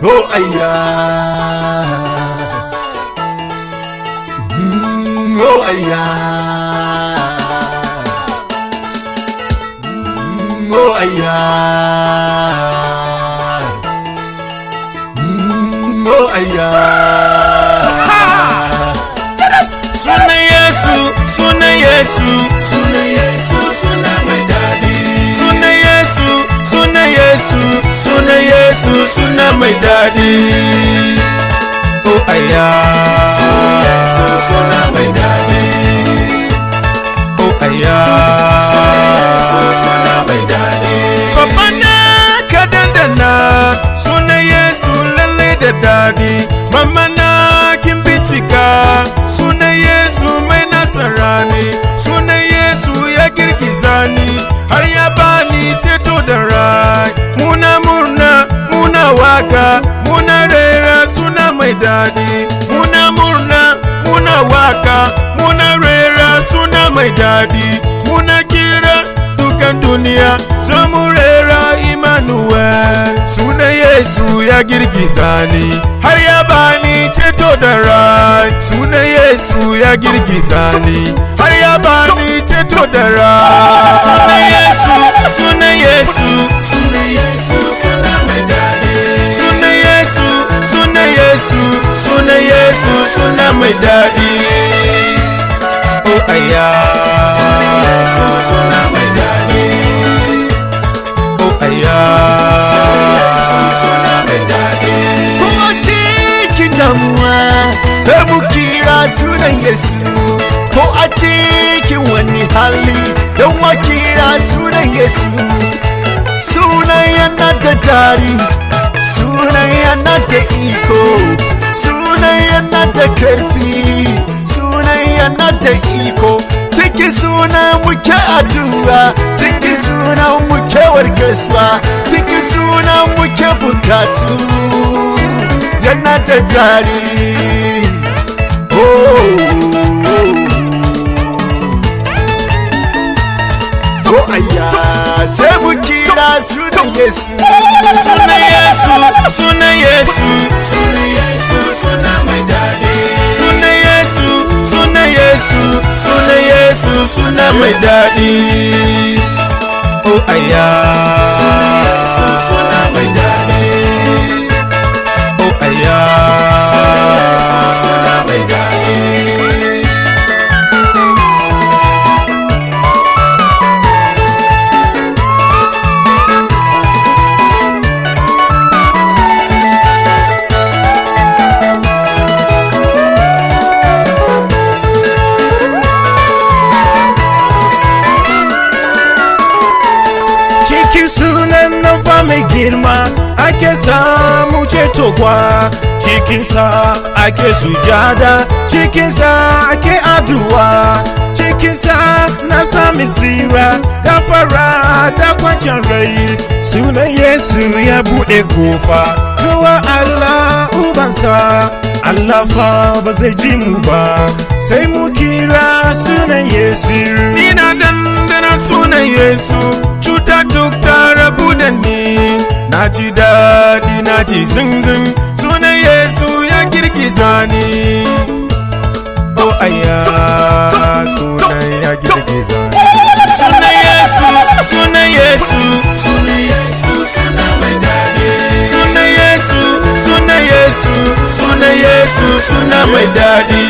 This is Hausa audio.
Oh ayya, oh ayya, oh ayya, oh ayya. Suna Yesu, suna Yesu, suna Yesu, suna mai dadi. Suna Yesu, suna Yesu, suna Yesu, suna mai dadi. Oh ayya, suna Yesu, suna mai dadi. Oh ayya, suna Yesu, suna mai dadi. Babana ka dandana, suna Yesu lalle da dadi. Mama na kin bincika, suna Yesu mai nasara ne. Suna Yesu ya girgiza ni, har ya bani ceto da rai. Muna murna, muna waka, muna rera suna mai dadi. Muna murna, muna waka, muna rera suna mai dadi. Muna kira dukan duniya, zo mu rera Emmanuel. Suna Yesu ya girgiza ni, har ya bani ceto da rai. Suna Yesu ya girgiza ni, har ya bani ceto da rai. Suna Yesu, suna Yesu, suna Yesu, suna mai dadi. Suna Yesu, suna Yesu, suna Yesu, suna mai dadi. Oh ayya, suna Yesu, suna mai dadi. Oh ayya, suna Yesu, suna mai dadi. Kuma cikin damuwa sai mu kira sunan Yesu. Ko a cikin wani hali don wa kira sunan Yesu. Sunan yana da dari, sunan yana da iko, sunan yana da karfi, sunan yana da iko. Ciki sunan muke addu'a, ciki sunan muke warkaswa, ciki sunan muke bukatu. Yana da dari. Oh ayya, sai mu kira sunan Yesu. Suna Yesu, suna Yesu, suna Yesu, suna mai dadi. Suna Yesu, suna Yesu, suna Yesu, suna mai dadi. Oh ayya, suna Yesu, suna mai dadi. Oh ayya, suna Yesu, suna mai dadi. Sunan nafa mai girma ake samu ceto kwa, cikinsa ake sujada, cikinsa ake addu'a, cikinsa na sami tsira, gafara da kwanciyar rai. Sunan Yesu ya buɗe kofa zuwa Allah ubansa. Allah fa ba zai ji mu ba sai mu kira sunan Yesu. Ina dandana sunan Yesu, cuta duk ta rabu da ni. Na ji daɗi, na ji zinzin, sunan Yesu ya girgiza ni. Oh ayya, sunan ya girgiza ni. Sunan Yesu, sunan Yesu, sunan Yesu, suna mai dadi. Sunan Yesu, sunan Yesu, sunan Yesu, suna mai dadi.